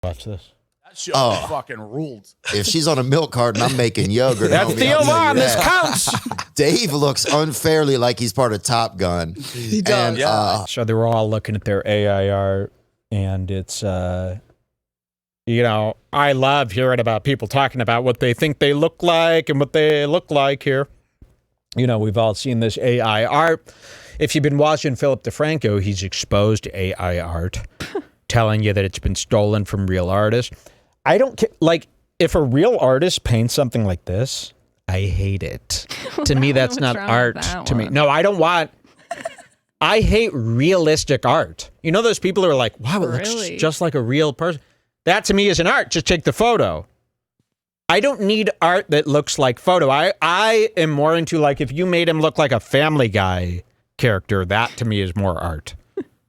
Watch this. That show fucking ruled. If she's on a milk carton, I'm making yogurt. That's Theo Von. This counts. Dave looks unfairly like he's part of Top Gun. He does. And, So they were all looking at their AI art, and it's, you know, I love hearing about people talking about what they think they look like and what they look like here. You know, we've all seen this AI art. If you've been watching Philip DeFranco, he's exposed AI art, telling you that it's been stolen from real artists. I don't care. Like, if a real artist paints something like this, I hate it. To me, that's not art. To me, no, I don't want. I hate realistic art. You know those people who are like, wow, it looks just like a real person. That to me is an art. Just take the photo. I don't need art that looks like photo. I am more into, like, if you made him look like a Family Guy character, that to me is more art.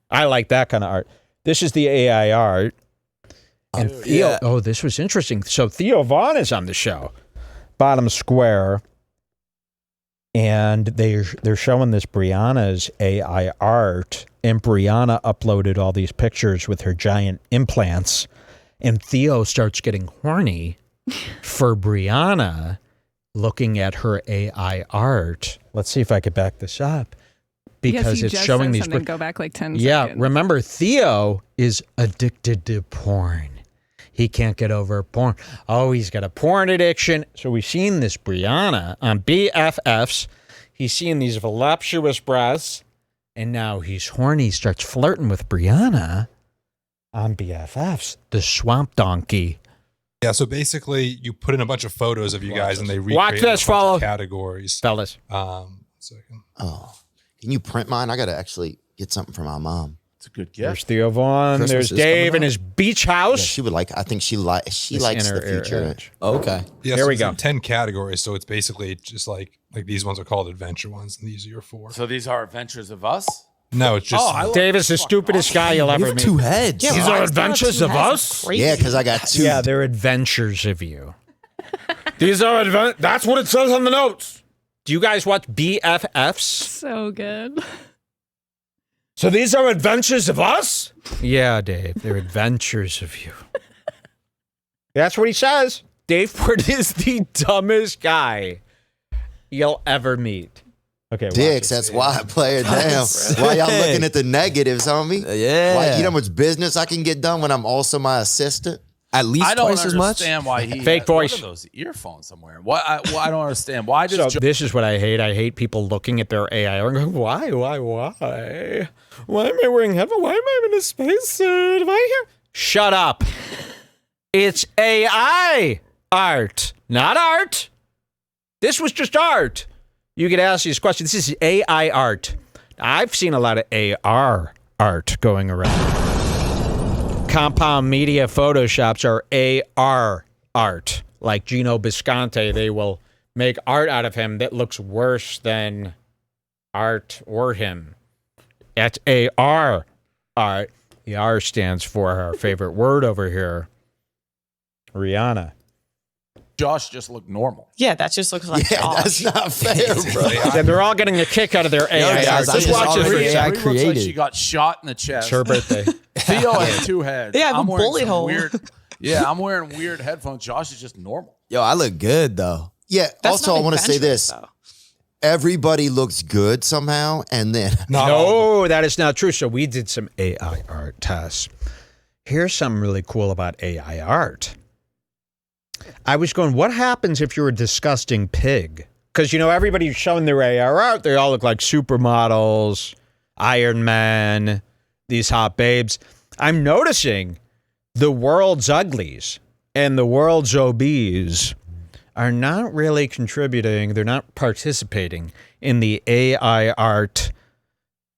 I like that kind of art. This is the AI art. And Theo, this was interesting. So Theo Von is on the show, bottom square, and they're showing this Brianna's AI art, and Brianna uploaded all these pictures with her giant implants, and Theo starts getting horny for Brianna looking at her AI art. Let's see if I could back this up. Because it's showing these. Go back like 10 seconds. Yeah, remember, Theo is addicted to porn. He can't get over porn. Oh, he's got a porn addiction. So we've seen this Brianna on BFFs. He's seeing these voluptuous breasts, and now he's horny. He starts flirting with Brianna on BFFs. The swamp donkey. Yeah, so basically, you put in a bunch of photos of you guys, and they recreate categories. Fellas. Second. Oh. Can you print mine? I got to actually get something for my mom. It's a good gift. There's Theo Von. Christmas There's Dave in his beach house. Yeah, she would like. I think she likes the future. Okay. Yeah, Here so we it's go. in 10 categories, so it's basically just like these ones are called adventure ones, and these are your 4. So these are adventures of us? No, it's just... Dave is the stupidest guy you'll ever meet. 2 heads. Yeah, these are adventures of us? Yeah, because I got 2. Yeah, they're adventures of you. These are that's what it says on the notes. Do you guys watch BFFs? So good. So these are adventures of us? Yeah, Dave, they're adventures of you. That's what he says. Dave Ford is the dumbest guy you'll ever meet. Okay, Dicks, that's why I play it down. Why y'all looking at the negatives on me? Yeah. Why, you know how much business I can get done when I'm also my assistant? At least twice as much. I don't understand why he Fake voice. One of those earphones somewhere. I don't understand. Why does So this is what I hate. I hate people looking at their AI and going, why? Why am I wearing headphones? Why am I in a spacesuit? Am I here? Shut up. It's AI art, not art. This was just art. You could ask these questions. This is AI art. I've seen a lot of AR art going around. Compound media photoshops are AR art. Like Gino Bisconte, they will make art out of him that looks worse than art or him. That's AR art. The R stands for our favorite word over here, Rihanna. Josh just looked normal? Yeah, that just looks like Josh. That's not fair, bro. And they're all getting a kick out of their AI art. Just watch it. AI Looks created. like she got shot in the chest. It's her birthday. Theo has 2 heads. Yeah, I have I'm a wearing bullet some hole. I'm wearing weird headphones. Josh is just normal. Yo, I look good, though. Yeah, That's also, not I want to say adventurous, this. though. Everybody looks good somehow, and then... No, that is not true. So we did some AI art tests. Here's something really cool about AI art. I was going, what happens if you're a disgusting pig? Because, you know, everybody's showing their AR art. They all look like supermodels, Iron Man, these hot babes. I'm noticing the world's uglies and the world's obese are not really contributing. They're not participating in the AI art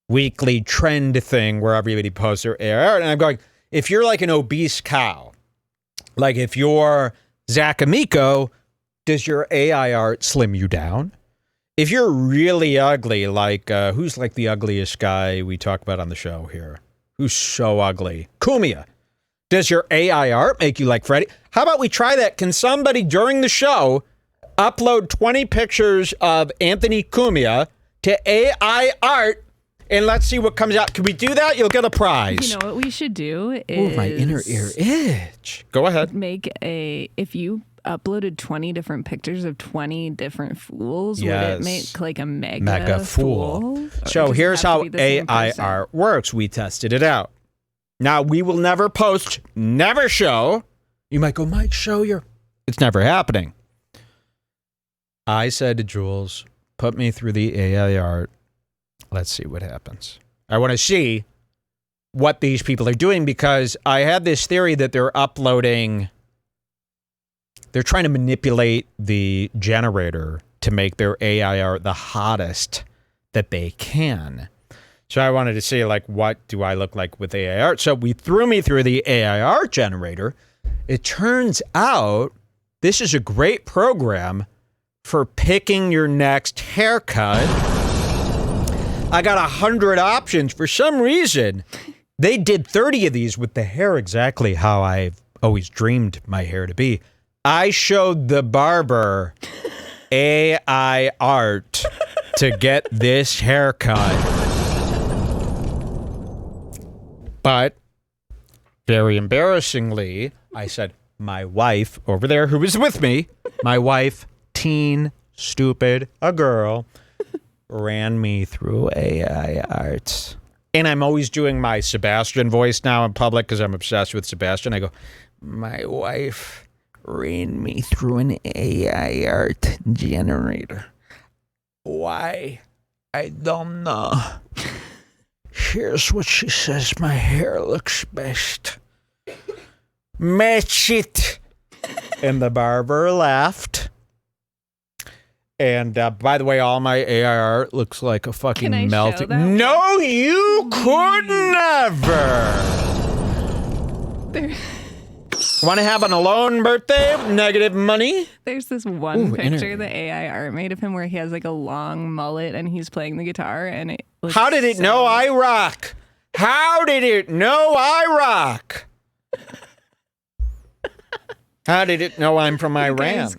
weekly trend thing where everybody posts their AI art. And I'm going, if you're like an obese cow, like if you're Zach Amico, does your AI art slim you down? If you're really ugly, like who's like the ugliest guy we talk about on the show here? Who's so ugly? Kumia. Does your AI art make you like Freddy? How about we try that? Can somebody during the show upload 20 pictures of Anthony Cumia to AI art And let's see what comes out. Can we do that? You'll get a prize. You know what we should do is... Ooh, my inner ear itch. Go ahead. If you uploaded 20 different pictures of 20 different fools, would it make like a mega fool? So here's how AIR works. We tested it out. Now, we will never post, never show. You might go, Mike, show your... It's never happening. I said to Jules, put me through the AI art. Let's see what happens. I want to see what these people are doing because I had this theory that they're uploading... They're trying to manipulate the generator to make their AI art the hottest that they can. So I wanted to see, like, what do I look like with AI art? So we threw me through the AI art generator. It turns out this is a great program for picking your next haircut. I got 100 options. For some reason, they did 30 of these with the hair exactly how I've always dreamed my hair to be. I showed the barber AI art to get this haircut. But very embarrassingly, I said, my wife over there who was with me, my wife, teen, stupid, a girl, ran me through AI art. And I'm always doing my Sebastian voice now in public because I'm obsessed with Sebastian. I go, my wife ran me through an AI art generator. Why? I don't know. Here's what she says my hair looks best. Match it. And the barber laughed. And by the way, all my AI art looks like a fucking melting. No, you could never. Want to have an alone birthday? Negative money? There's this one picture the AI art made of him where he has like a long mullet and he's playing the guitar. And it looks How did it know I rock? How did it know I rock? How did it know I'm from Iran?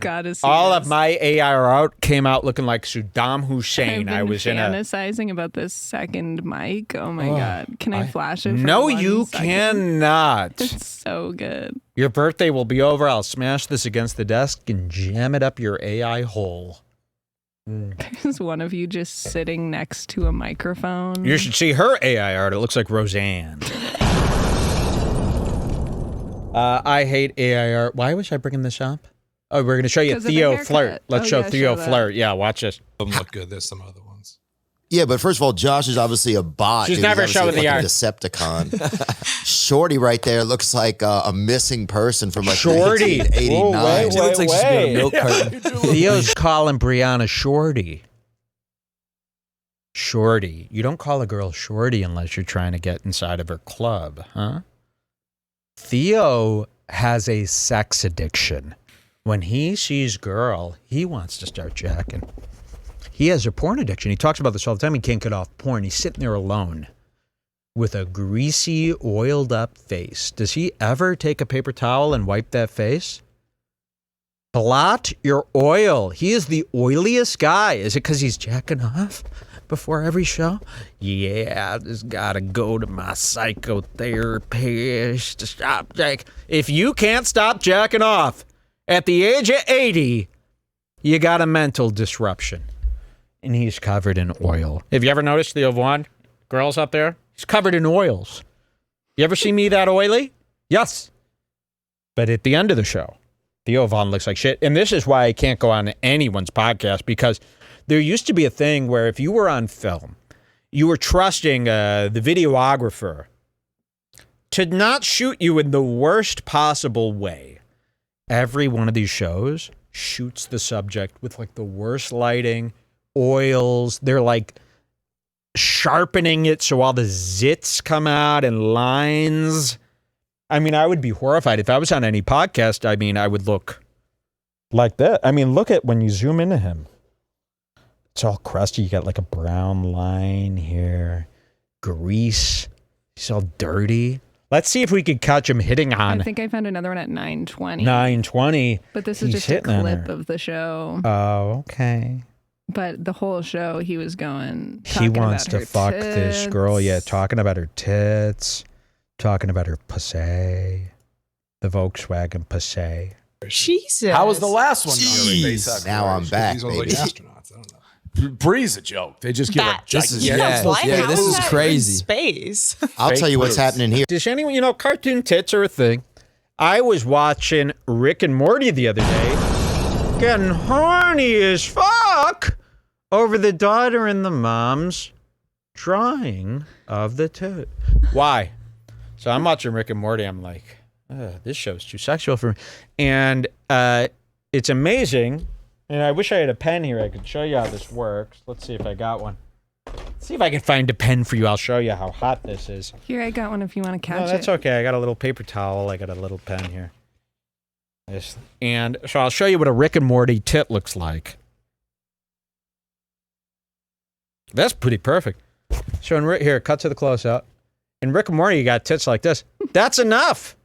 All of my AI art came out looking like Saddam Hussein. I was fantasizing about this second mic. Oh my God. Can I flash it? No, you cannot. It's so good. Your birthday will be over. I'll smash this against the desk and jam it up your AI hole. There's one of you just sitting next to a microphone. You should see her AI art. It looks like Roseanne. I hate AI art. Why was I bringing this up? Oh, we're going to show you Theo flirt. Let's show Theo flirt. Yeah, watch this. Some look good. There's some other ones. Yeah, but first of all, Josh is obviously a bot. She's never showing the art. Decepticon. Shorty right there looks like a missing person from like Shorty. 1989. She looks like she's got a milk carton. Theo's calling Brianna Shorty. Shorty. You don't call a girl Shorty unless you're trying to get inside of her club, huh? Theo has a sex addiction. When he sees girl, he wants to start jacking. He has a porn addiction. He talks about this all the time. He can't get off porn. He's sitting there alone with a greasy, oiled up face. Does he ever take a paper towel and wipe that face? Blot your oil. He is the oiliest guy. Is it because he's jacking off before every show? Yeah, I just gotta go to my psychotherapist to stop jacking. If you can't stop jacking off at the age of 80, you got a mental disruption. And he's covered in oil. Have you ever noticed Theo Vaughn? Girls up there? He's covered in oils. You ever see me that oily? Yes. But at the end of the show, Theo Vaughn looks like shit. And this is why I can't go on anyone's podcast, because there used to be a thing where if you were on film, you were trusting the videographer to not shoot you in the worst possible way. Every one of these shows shoots the subject with like the worst lighting, oils. They're like sharpening it so all the zits come out and lines. I mean, I would be horrified if I was on any podcast. I mean, I would look like that. I mean, look at when you zoom into him. It's all crusty. You got like a brown line here, grease. He's all dirty. Let's see if we could catch him hitting on. I think I found another one at 9:20. 9:20. But this is just a clip of the show. Oh, okay. But the whole show, he was going. He wants to fuck tits. this girl. Yeah, talking about her tits, talking about her pussy, the Volkswagen pussy. Jesus. How was the last one? Jeez. Now I'm back, These are like baby. astronauts. I don't know. Bree's a joke. They just give a This is- Yeah, yeah, yeah, this is crazy. Space. I'll Fake tell you what's boobs. happening here. Does anyone, cartoon tits are a thing. I was watching Rick and Morty the other day, getting horny as fuck over the daughter and the mom's drawing of the tit. Why? So I'm watching Rick and Morty. I'm like, this show's too sexual for me. And it's amazing. And I wish I had a pen here. I could show you how this works. Let's see if I got one. See if I can find a pen for you. I'll show you how hot this is. Here, I got one if you want to catch No, that's it. okay. I got a little paper towel. I got a little pen here. And so I'll show you what a Rick and Morty tit looks like. That's pretty perfect. So in here, cut to the close-up. In Rick and Morty, you got tits like this. That's enough.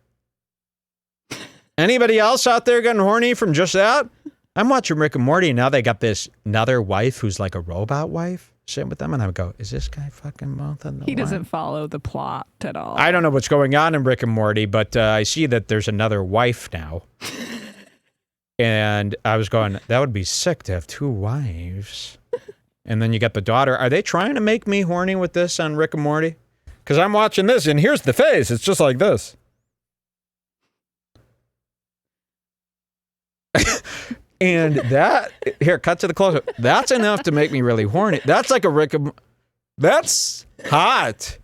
Anybody else out there getting horny from just that? I'm watching Rick and Morty, and now they got this another wife who's like a robot wife sitting with them, and I would go, is this guy fucking both of them? He doesn't follow the plot at all. I don't know what's going on in Rick and Morty, but I see that there's another wife now. And I was going, that would be sick to have two wives. And then you got the daughter. Are they trying to make me horny with this on Rick and Morty? Because I'm watching this, and here's the face. It's just like this. And that, here, cut to the close-up. That's enough to make me really horny. That's like a Rick and... That's hot.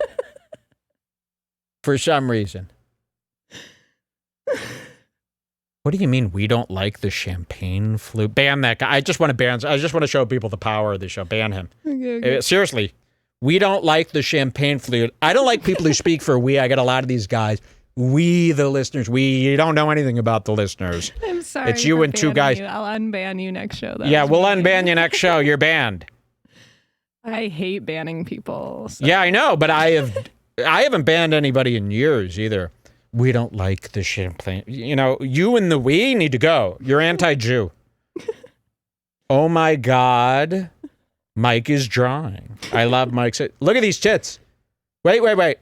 For some reason. What do you mean we don't like the champagne flute? Ban that guy. I just want to show people the power of the show. Ban him. Okay. Seriously. We don't like the champagne flute. I don't like people who speak for we. I got a lot of these guys. We, the listeners. You don't know anything about the listeners. I'm sorry. It's you for and two banning guys. you. I'll unban you next show. Yeah, we'll unban you next show. You're banned. I hate banning people. So. Yeah, I know, but I haven't banned anybody in years either. We don't like the champagne. You and the we need to go. You're anti-Jew. Oh my God. Mike is drawing. I love Mike's. Look at these tits. Wait.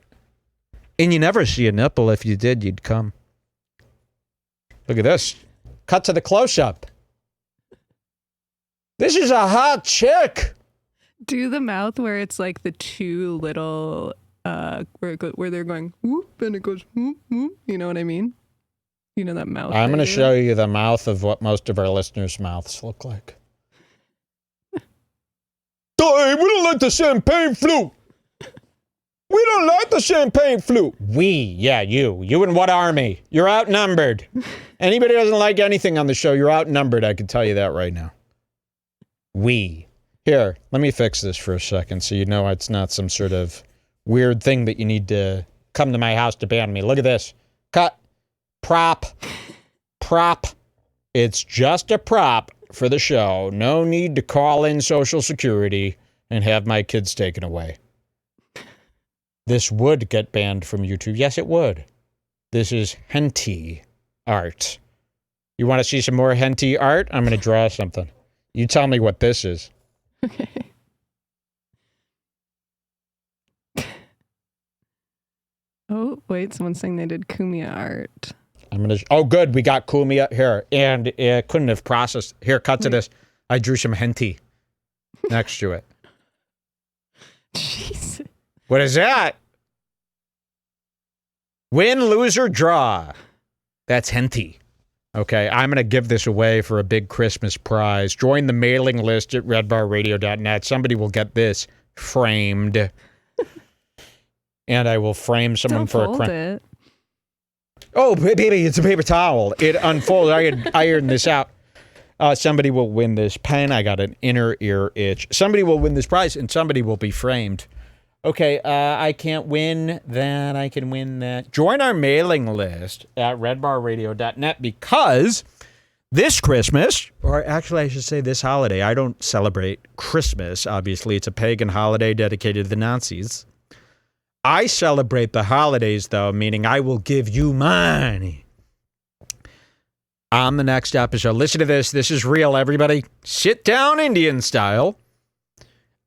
And you never see a nipple. If you did, you'd come. Look at this. Cut to the close-up. This is a hot chick. Do the mouth where it's like the two little, where they're going, whoop, and it goes, whoop, whoop. You know what I mean? You know that mouth? I'm going to show you the mouth of what most of our listeners' mouths look like. Hey, we don't like the champagne flute. We don't like the champagne flute. We, yeah, you. You in what army? You're outnumbered. Anybody who doesn't like anything on the show, you're outnumbered. I can tell you that right now. We. Here, let me fix this for a second so you know it's not some sort of weird thing that you need to come to my house to ban me. Look at this. Cut. Prop. It's just a prop for the show. No need to call in Social Security and have my kids taken away. This would get banned from YouTube. Yes, it would. This is hentai art. You want to see some more hentai art? I'm going to draw something. You tell me what this is. Okay. Oh, wait, someone's saying they did Kumia art. Oh, good. We got Kumia here. And it couldn't have processed. Here, cut to this. I drew some hentai next to it. Jesus. What is that? Win, lose, or draw. That's hentai. Okay, I'm going to give this away for a big Christmas prize. Join the mailing list at redbarradio.net. Somebody will get this framed. And I will frame someone Don't for a fold crime. it. Oh, baby, it's a paper towel. It unfolds. I had ironed this out. Somebody will win this pen. I got an inner ear itch. Somebody will win this prize, and somebody will be framed. Okay, I can't win that. I can win that. Join our mailing list at redbarradio.net because this Christmas, or actually I should say this holiday, I don't celebrate Christmas, obviously. It's a pagan holiday dedicated to the Nazis. I celebrate the holidays, though, meaning I will give you money. On the next episode, listen to this. This is real, everybody. Sit down Indian style.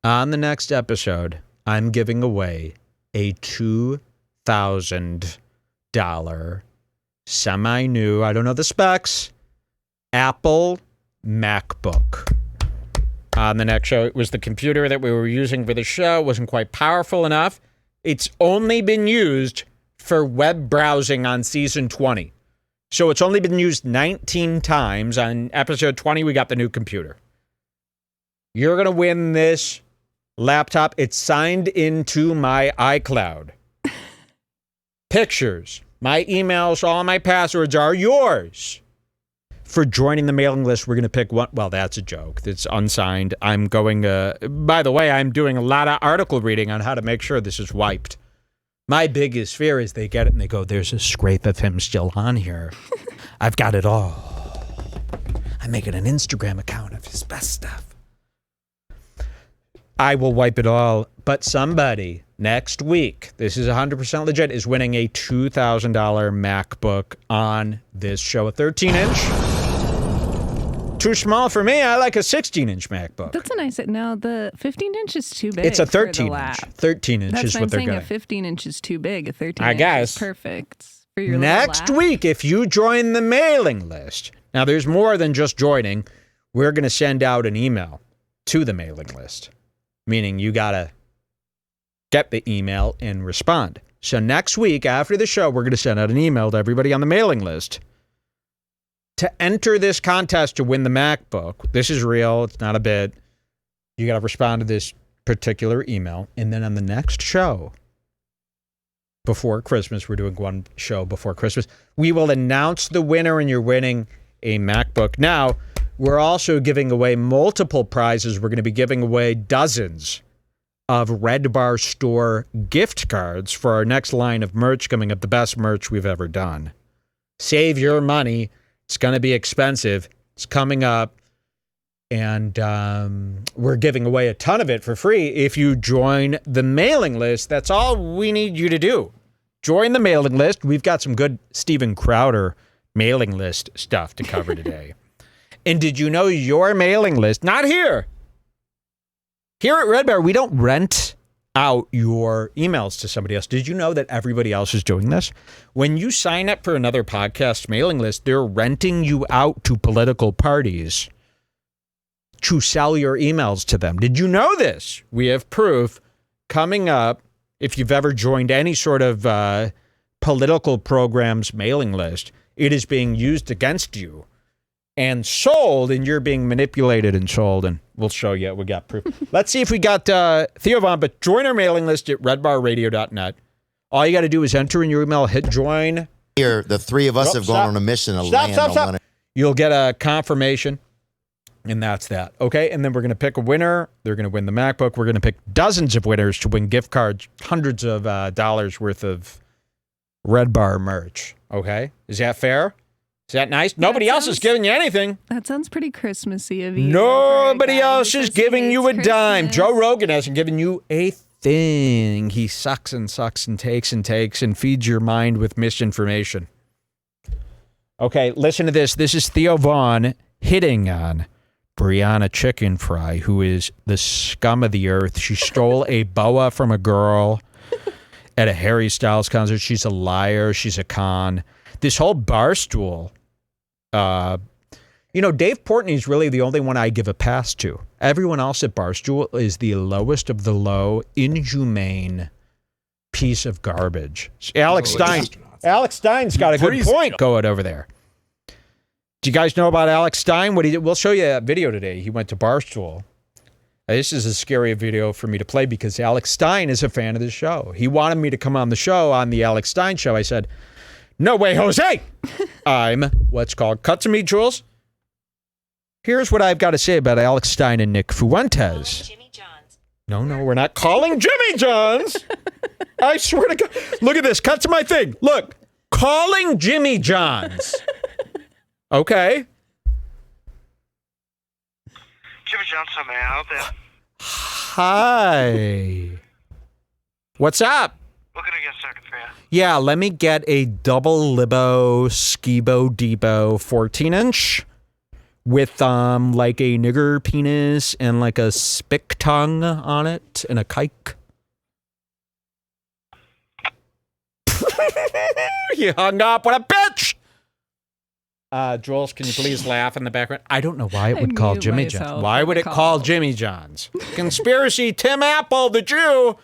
On the next episode, I'm giving away a $2,000 semi-new, I don't know the specs, Apple MacBook. On the next show, it was the computer that we were using for the show. It wasn't quite powerful enough. It's only been used for web browsing on season 20. So it's only been used 19 times. On episode 20, we got the new computer. You're going to win this laptop. It's signed into my iCloud. Pictures, my emails, all my passwords are yours. For joining the mailing list, we're going to pick one. Well, that's a joke. It's unsigned. I'm going, by the way, I'm doing a lot of article reading on how to make sure this is wiped. My biggest fear is they get it and they go, there's a scrape of him still on here. I've got it all. I'm making an Instagram account of his best stuff. I will wipe it all, but somebody next week, this is 100% legit, is winning a $2,000 MacBook on this show. A 13-inch. Too small for me. I like a 16-inch MacBook. That's a nice. Now the 15-inch is too big. It's a for the 13-inch. lap. 13-inch That's is what I'm they're saying. getting. A 15-inch is too big. A 13-inch I guess. is perfect for your Next little lap. week, if you join the mailing list, now there's more than just joining. We're going to send out an email to the mailing list, meaning you got to get the email and respond. So next week, after the show, we're going to send out an email to everybody on the mailing list to enter this contest to win the MacBook. This is real. It's not a bit. You got to respond to this particular email. And then on the next show, before Christmas, we're doing one show before Christmas, we will announce the winner and you're winning a MacBook. Now, we're also giving away multiple prizes. We're going to be giving away dozens of Redbar store gift cards for our next line of merch coming up, the best merch we've ever done. Save your money. It's going to be expensive. It's coming up. And we're giving away a ton of it for free if you join the mailing list. That's all we need you to do. Join the mailing list. We've got some good Steven Crowder mailing list stuff to cover today. And did you know your mailing list, not here. Here at Redbar, we don't rent out your emails to somebody else. Did you know that everybody else is doing this? When you sign up for another podcast mailing list, they're renting you out to political parties to sell your emails to them. Did you know this? We have proof coming up. If you've ever joined any sort of political program's mailing list, it is being used against you and sold, and you're being manipulated and sold, and we'll show you. We got proof. Let's see if we got Theo on, but join our mailing list at redbarradio.net. All you got to do is enter in your email, hit join. Here, the three of us have gone on a mission to land on one. You'll get a confirmation, and that's that. Okay, and then we're going to pick a winner. They're going to win the MacBook. We're going to pick dozens of winners to win gift cards, hundreds of dollars worth of Redbar merch. Okay, is that fair? Is that nice? Nobody else is giving you anything. That sounds pretty Christmassy of you. Nobody else is giving you a dime. Christmas. Joe Rogan hasn't given you a thing. He sucks and sucks and takes and feeds your mind with misinformation. Okay, listen to this. This is Theo Vaughn hitting on Brianna Chicken Fry, who is the scum of the earth. She stole a boa from a girl at a Harry Styles concert. She's a liar. She's a con. This whole Barstool, Dave Portnoy is really the only one I give a pass to. Everyone else at Barstool is the lowest of the low, inhumane piece of garbage. Alex Stein's got a good point going over there. Do you guys know about Alex Stein? What he did? We'll show you a video today. He went to Barstool. This is a scary video for me to play because Alex Stein is a fan of the show. He wanted me to come on the show, on the Alex Stein show. I said, no way, Jose. I'm what's called cut to me, Jules. Here's what I've got to say about Alex Stein and Nick Fuentes. Jimmy John's. No, we're not calling Jimmy John's. I swear to God. Look at this. Cut to my thing. Look, calling Jimmy John's. Okay. Jimmy John's, how may I help you? Hi. What's up? What can I get started for you? Yeah, let me get a double libo skibo debo 14-inch with like a nigger penis and like a spick tongue on it and a kike. You hung up. What a bitch! Jules, can you please laugh in the background? I don't know why it would call Jimmy John's. Why would it call Jimmy John's? Conspiracy Tim Apple, the Jew,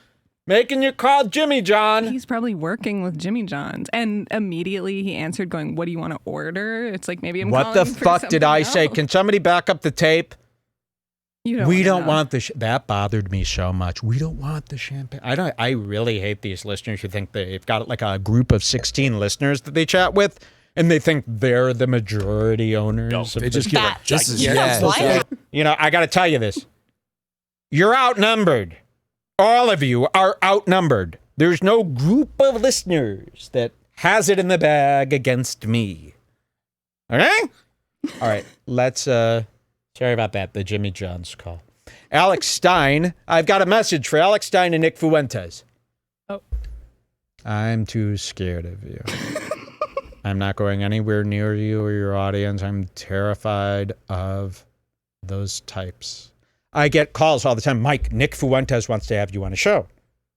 making you call Jimmy John. He's probably working with Jimmy John's. And immediately he answered going, what do you want to order? It's like, maybe I'm What the calling for fuck did I say? something Can somebody back up the tape? You We don't know. want the that bothered me so much. We don't want the champagne. I really hate these listeners who think they've got like a group of 16 listeners that they chat with, and they think they're the majority owners. They just That- give This is Yeah, yeah. what? You know, I got to tell you this. You're outnumbered. All of you are outnumbered. There's no group of listeners that has it in the bag against me. Okay? All right, let's sorry about that, the Jimmy John's call. Alex Stein, I've got a message for Alex Stein and Nick Fuentes. Oh. I'm too scared of you. I'm not going anywhere near you or your audience. I'm terrified of those types. I get calls all the time. Mike, Nick Fuentes wants to have you on a show.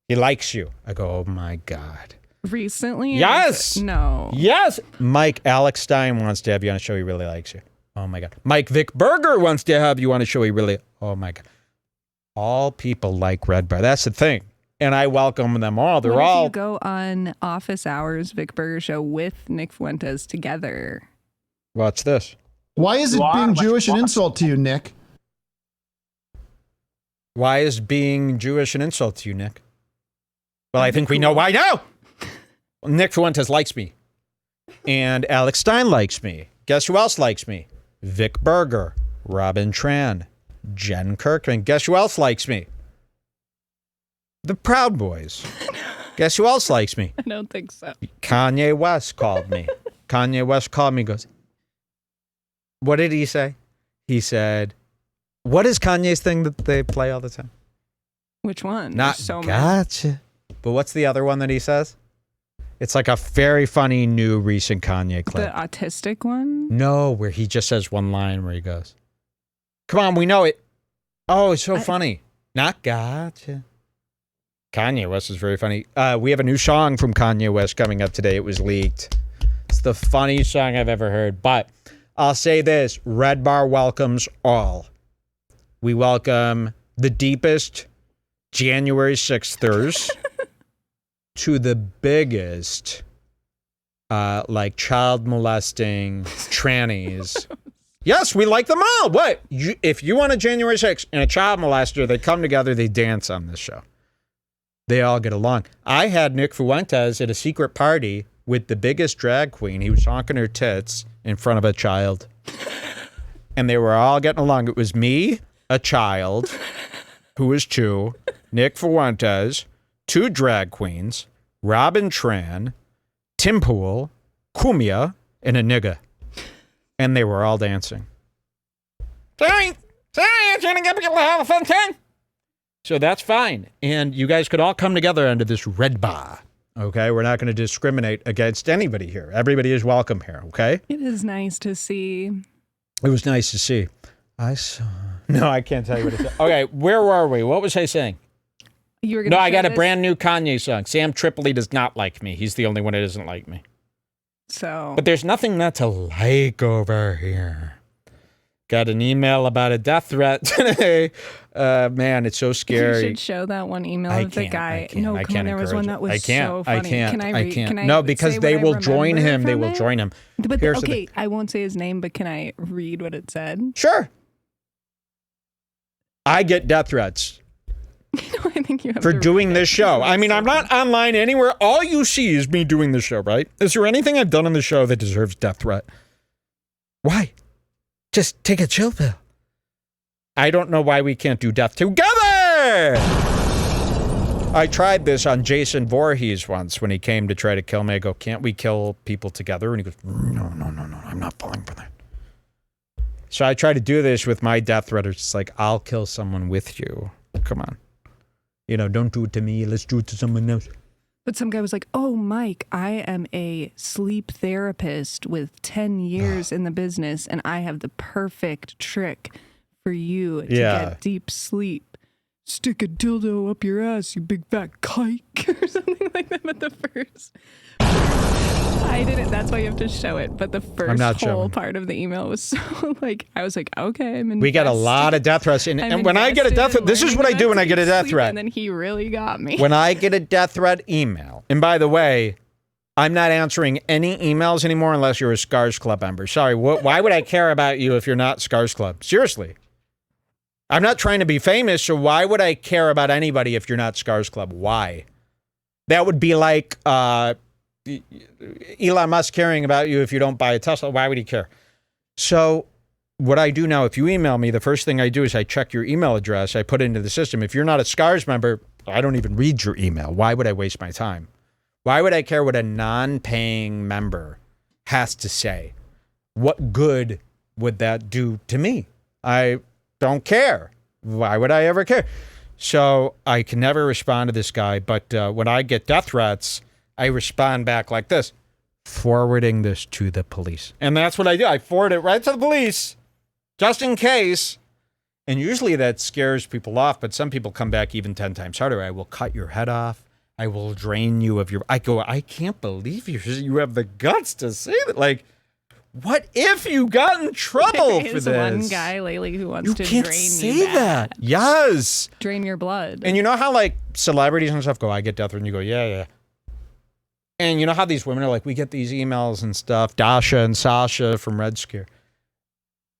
He likes you. I go, oh my God. Recently? Yes! No. Yes! Mike, Alex Stein wants to have you on a show. He really likes you. Oh my God. Mike Vic Berger wants to have you on a show. He really, oh my God. All people like Redbar. That's the thing. And I welcome them all. They're What if all. you go on Office Hours Vic Berger show with Nick Fuentes together? Watch this. Why is it being Jewish an insult to you, Nick? Why is being Jewish an insult to you, Nick? Well, I think we know why now. Nick Fuentes likes me. And Alex Stein likes me. Guess who else likes me? Vic Berger, Robin Tran, Jen Kirkman. Guess who else likes me? The Proud Boys. Guess who else likes me? I don't think so. Kanye West called me. Kanye West called me and goes, what did he say? He said, what is Kanye's thing that they play all the time? Which one? Not There's so many. gotcha. But what's the other one that he says? It's like a very funny new recent Kanye The clip. autistic one? No, where he just says one line where he goes, come on, we know it. Oh, it's so funny. Not gotcha. Kanye West is very funny. We have a new song from Kanye West coming up today. It was leaked. It's the funniest song I've ever heard. But I'll say this, Redbar welcomes all. We welcome the deepest January 6thers to the biggest like child molesting trannies. Yes, we like them all. What? If you want a January 6th and a child molester, they come together, they dance on this show. They all get along. I had Nick Fuentes at a secret party with the biggest drag queen. He was honking her tits in front of a child. And they were all getting along. It was me, a child, who was 2, Nick Fuentes, 2 drag queens, Robin Tran, Tim Pool, Kumia, and a nigga. And they were all dancing. Sorry, I'm trying to get people to have a fun time. So that's fine. And you guys could all come together under this red bar. Okay? We're not going to discriminate against anybody here. Everybody is welcome here. Okay? It is nice to see. It was nice to see. I saw. No, I can't tell you what it said. Okay, where were we? What was I saying? You were gonna No, I show got a this? brand new Kanye song. Sam Tripoli does not like me. He's the only one that doesn't like me. So But there's nothing not to like over here. Got an email about a death threat today. Man, it's so you scary. should show that one email I of the can't, guy. I can't, No, I come on, can't there was one encourage that it. was I can't, so funny. I can't, Can I read? Can I No, because say they what I will join remember him. They from will it? join him. But Here's the okay, I won't say his name, but can I read what it said? Sure. I get death threats No, I think you have for to doing read this it. show. I mean, I'm not online anywhere. All you see is me doing this show, right? Is there anything I've done on the show that deserves death threat? Why? Just take a chill pill. I don't know why we can't do death together. I tried this on Jason Voorhees once when he came to try to kill me. I go, can't we kill people together? And he goes, no, I'm not falling for that. So I try to do this with my death threat. It's just like, I'll kill someone with you. Come on. You know, don't do it to me. Let's do it to someone else. But some guy was like, "Oh, Mike, I am a sleep therapist with 10 years in the business, and I have the perfect trick for you to get deep sleep. Stick a dildo up your ass, you big fat kike," or something like that. But the first, I didn't. That's why you have to show it. But the first whole part of the email was so like, I was like, okay, we get a lot of death threats, and when I get a death threat, this is what I do when I get a death threat. And then he really got me. When I get a death threat email, and by the way, I'm not answering any emails anymore unless you're a Scars Club member. Sorry, why would I care about you if you're not Scars Club? Seriously. I'm not trying to be famous, so why would I care about anybody if you're not Scars Club? Why? That would be like Elon Musk caring about you if you don't buy a Tesla. Why would he care? So what I do now, if you email me, the first thing I do is I check your email address. I put it into the system. If you're not a Scars member, I don't even read your email. Why would I waste my time? Why would I care what a non-paying member has to say? What good would that do to me? I don't care. Why would I ever care? So I can never respond to this guy, but when I get death threats, I respond back like this, forwarding this to the police. And that's what I do. I forward it right to the police, just in case. And usually that scares people off, but some people come back even 10 times harder. I will cut your head off. I will drain you of your... I can't believe you have the guts to say that. Like, what if you got in trouble for this? There's one guy lately who wants to drain you. You can't say that. Yes. Drain your blood. And you know how, like, celebrities and stuff go, I get death threats, and you go, yeah. And you know how these women are like, we get these emails and stuff, Dasha and Sasha from Red Scare.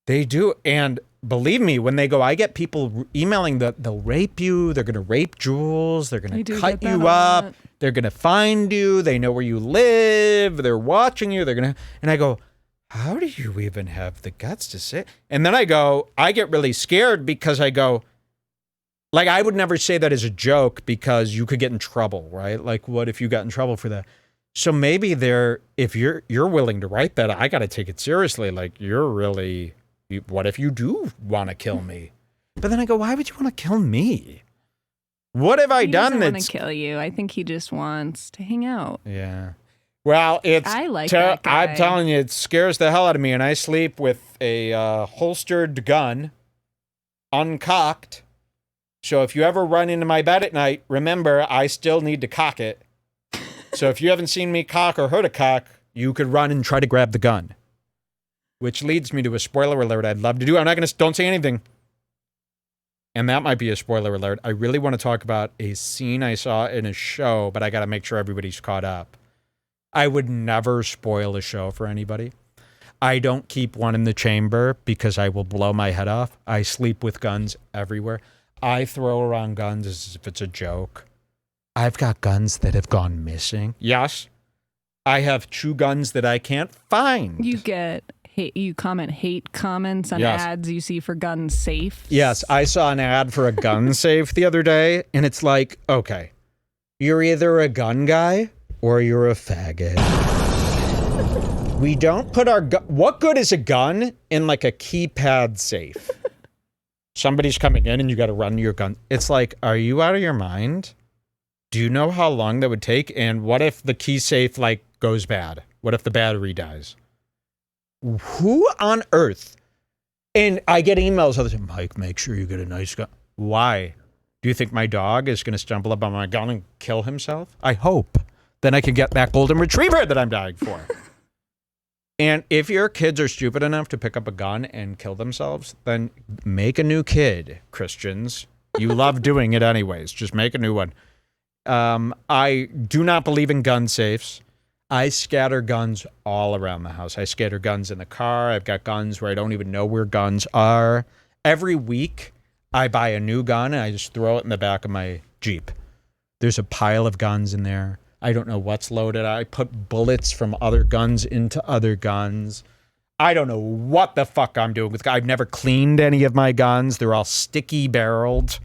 They do. And believe me, when they go, I get people emailing that they'll rape you. They're going to rape Jules. They're going to cut you up. They're going to find you. They know where you live. They're watching you. And I go, how do you even have the guts to say? And then I get really scared because I go, like, I would never say that as a joke because you could get in trouble, right? Like, what if you got in trouble for that? So maybe if you're willing to write that, I got to take it seriously. Like, what if you do want to kill me? But then I go, why would you want to kill me? What have I done? He doesn't want to kill you. I think he just wants to hang out. Yeah. Well, I like that guy. I'm telling you, it scares the hell out of me. And I sleep with a holstered gun, uncocked. So if you ever run into my bed at night, remember, I still need to cock it. So if you haven't seen me cock or heard a cock, you could run and try to grab the gun. Which leads me to a spoiler alert I'd love to do. Don't say anything. And that might be a spoiler alert. I really want to talk about a scene I saw in a show, but I got to make sure everybody's caught up. I would never spoil a show for anybody. I don't keep one in the chamber because I will blow my head off. I sleep with guns everywhere. I throw around guns as if it's a joke. I've got guns that have gone missing. Yes. I have 2 guns that I can't find. You comment hate comments on ads you see for gun safes. Yes, I saw an ad for a gun safe the other day, and it's like, okay, you're either a gun guy or you're a faggot. We don't put our gun... What good is a gun in like a keypad safe? Somebody's coming in and you got to run your gun. It's like, are you out of your mind? Do you know how long that would take? And what if the key safe like goes bad? What if the battery dies? Who on earth? And I get emails all the time, Mike, make sure you get a nice gun. Why? Do you think my dog is going to stumble up on my gun and kill himself? I hope. Then I can get that golden retriever that I'm dying for. And if your kids are stupid enough to pick up a gun and kill themselves, then make a new kid, Christians. You love doing it anyways. Just make a new one. I do not believe in gun safes. I scatter guns all around the house. I scatter guns in the car. I've got guns where I don't even know where guns are. Every week, I buy a new gun and I just throw it in the back of my Jeep. There's a pile of guns in there. I don't know what's loaded. I put bullets from other guns into other guns. I don't know what the fuck I'm doing with guns. I've never cleaned any of my guns. They're all sticky barreled.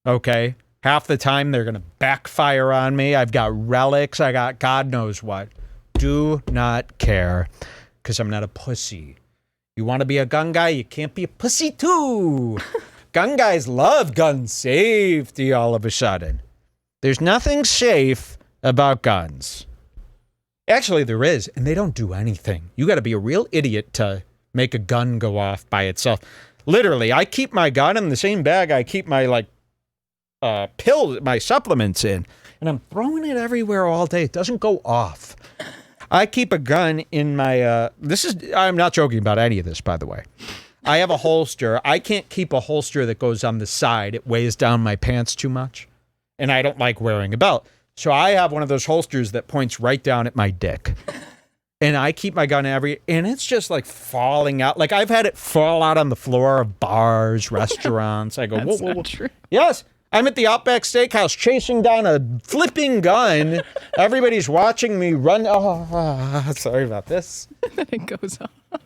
Okay. Half the time they're going to backfire on me. I've got relics. I got God knows what. Do not care because I'm not a pussy. You want to be a gun guy? You can't be a pussy too. Gun guys love gun safety all of a sudden. There's nothing safe about guns. Actually, there is, and they don't do anything. You got to be a real idiot to make a gun go off by itself. Literally, I keep my gun in the same bag I keep my pills, my supplements in, and I'm throwing it everywhere all day. It doesn't go off. I keep a gun in my. I'm not joking about any of this, by the way. I have a holster. I can't keep a holster that goes on the side. It weighs down my pants too much, and I don't like wearing a belt. So I have one of those holsters that points right down at my dick. And I keep my gun and it's just like falling out. Like I've had it fall out on the floor of bars, restaurants. I go, That's whoa. not true. Yes. I'm at the Outback Steakhouse chasing down a flipping gun. Everybody's watching me run. Oh, sorry about this. Then it goes off.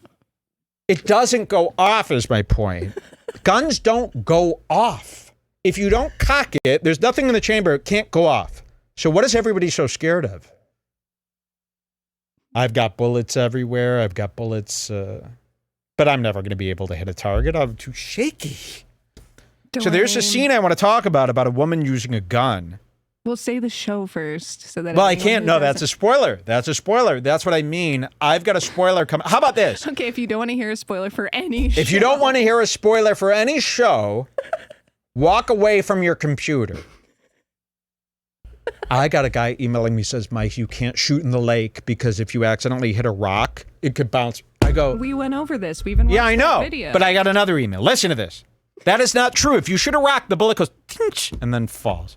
It doesn't go off is my point. Guns don't go off. If you don't cock it, there's nothing in the chamber. It can't go off. So what is everybody so scared of? I've got bullets everywhere. I've got bullets, but I'm never going to be able to hit a target. I'm too shaky. So there's a scene I want to talk about a woman using a gun. We'll say the show first, so that. Well, I can't. No, that's a spoiler. That's a spoiler. That's what I mean. I've got a spoiler coming. How about this? Okay, if you don't want to hear a spoiler for any show. If you don't want to hear a spoiler for any show, walk away from your computer. I got a guy emailing me, says, Mike, you can't shoot in the lake because if you accidentally hit a rock, it could bounce. I go, we went over this. We even watched I know, video. but I got another email. Listen to this. That is not true. If you shoot a rock, the bullet goes and then falls.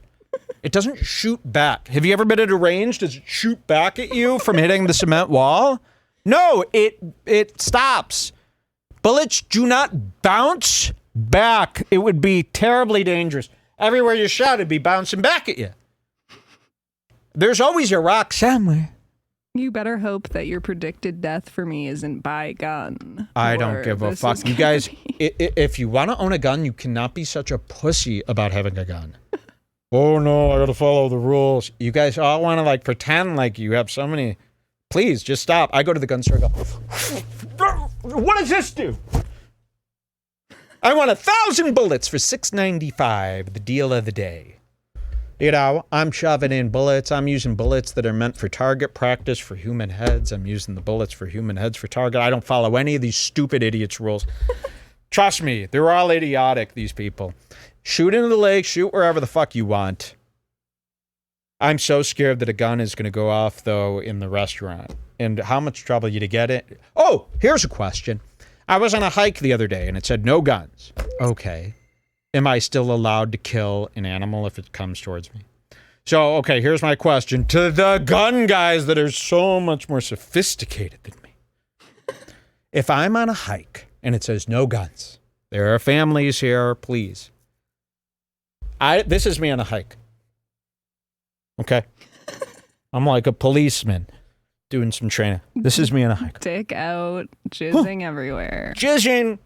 It doesn't shoot back. Have you ever been at a range? Does it shoot back at you from hitting the cement wall? No, it stops. Bullets do not bounce back. It would be terribly dangerous. Everywhere you shot, it'd be bouncing back at you. There's always a rock somewhere. You better hope that your predicted death for me isn't by gun. I don't give a fuck. You guys, if you want to own a gun, you cannot be such a pussy about having a gun. Oh no, I gotta follow the rules. You guys all want to like pretend like you have so many. Please, just stop. I go to the gun store and go, what does this do? I want 1,000 bullets for $6.95, the deal of the day. You know, I'm shoving in bullets. I'm using bullets that are meant for target practice for human heads. I'm using the bullets for human heads for target. I don't follow any of these stupid idiots' rules. Trust me, they're all idiotic, these people. Shoot into the lake, shoot wherever the fuck you want. I'm so scared that a gun is going to go off, though, in the restaurant. And how much trouble you to get it? Oh, here's a question. I was on a hike the other day, and it said no guns. Okay. Am I still allowed to kill an animal if it comes towards me? So, okay, here's my question to the gun guys that are so much more sophisticated than me. If I'm on a hike and it says no guns, there are families here, please. This is me on a hike. Okay? I'm like a policeman doing some training. This is me on a hike. Dick out, jizzing everywhere. Jizzing.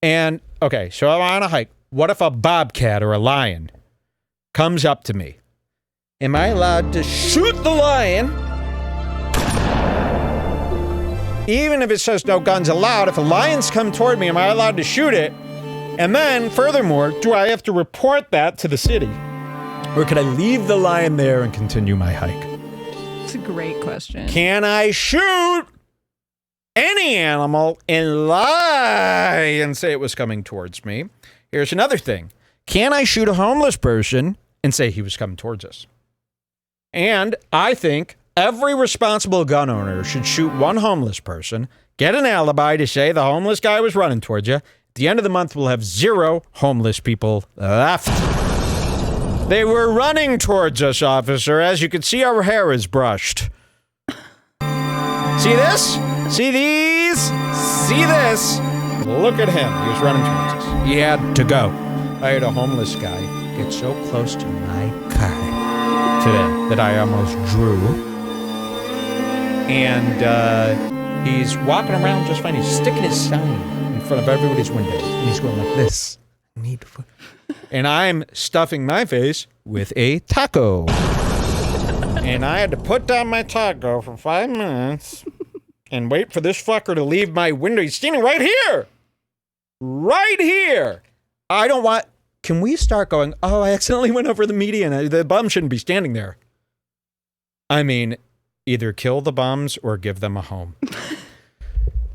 And, okay, so I'm on a hike. What if a bobcat or a lion comes up to me? Am I allowed to shoot the lion? Even if it says no guns allowed, if a lion's come toward me, am I allowed to shoot it? And then, furthermore, do I have to report that to the city? Or can I leave the lion there and continue my hike? It's a great question. Can I shoot any animal and lie and say it was coming towards me? Here's another thing. Can I shoot a homeless person and say he was coming towards us? And I think every responsible gun owner should shoot one homeless person, get an alibi to say the homeless guy was running towards you. At the end of the month, we'll have 0 homeless people left. They were running towards us, officer. As you can see, our hair is brushed. See this? See these? See this? Look at him. He was running towards us. He had to go. I had a homeless guy get so close to my car today that I almost drew. And he's walking around just fine. He's sticking his sign in front of everybody's window. And he's going like this. And I'm stuffing my face with a taco. And I had to put down my taco for 5 minutes and wait for this fucker to leave my window. He's standing right here. Right here. I don't want... Can we start going, oh, I accidentally went over the median. The bum shouldn't be standing there. I mean, either kill the bums or give them a home.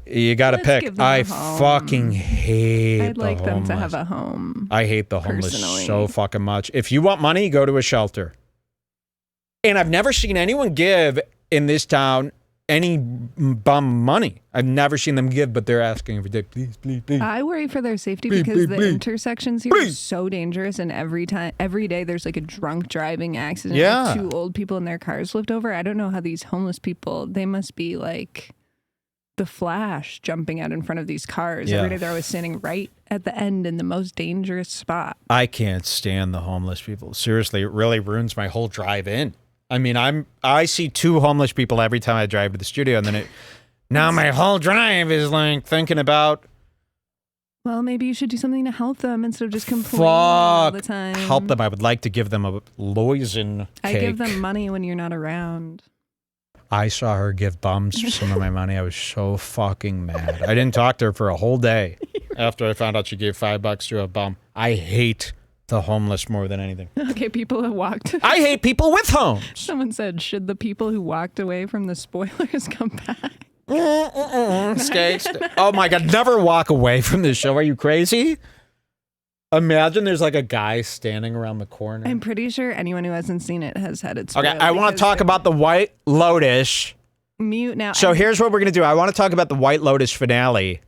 You got to pick. I fucking hate I'd like the them homeless. to have a home. I hate the homeless personally. so fucking much. If you want money, go to a shelter. And I've never seen anyone give in this town any bum money. I've never seen them give, but they're asking for dick. Please, please, please. I worry for their safety because the intersections here are so dangerous, and every day there's like a drunk driving accident. Yeah. With 2 old people in their cars flipped over. I don't know how these homeless people, they must be like the Flash jumping out in front of these cars. Yeah. Every day they're always standing right at the end in the most dangerous spot. I can't stand the homeless people. Seriously, it really ruins my whole drive in. I mean, I see 2 homeless people every time I drive to the studio, and then now my whole drive is like thinking about. Well, maybe you should do something to help them instead of just complaining all the time. Help them. I would like to give them a loisin cake. I give them money when you're not around. I saw her give bums some of my money. I was so fucking mad. I didn't talk to her for a whole day after I found out she gave $5 to a bum. I hate the homeless more than anything. Okay, people have walked. I hate people with homes. Someone said, should the people who walked away from the spoilers come back? Oh my God, never walk away from this show. Are you crazy? Imagine there's like a guy standing around the corner. I'm pretty sure anyone who hasn't seen it has had it Okay, spoiled. I want to talk about the White Lotus. Mute now. So here's what we're going to do. I want to talk about the White Lotus finale.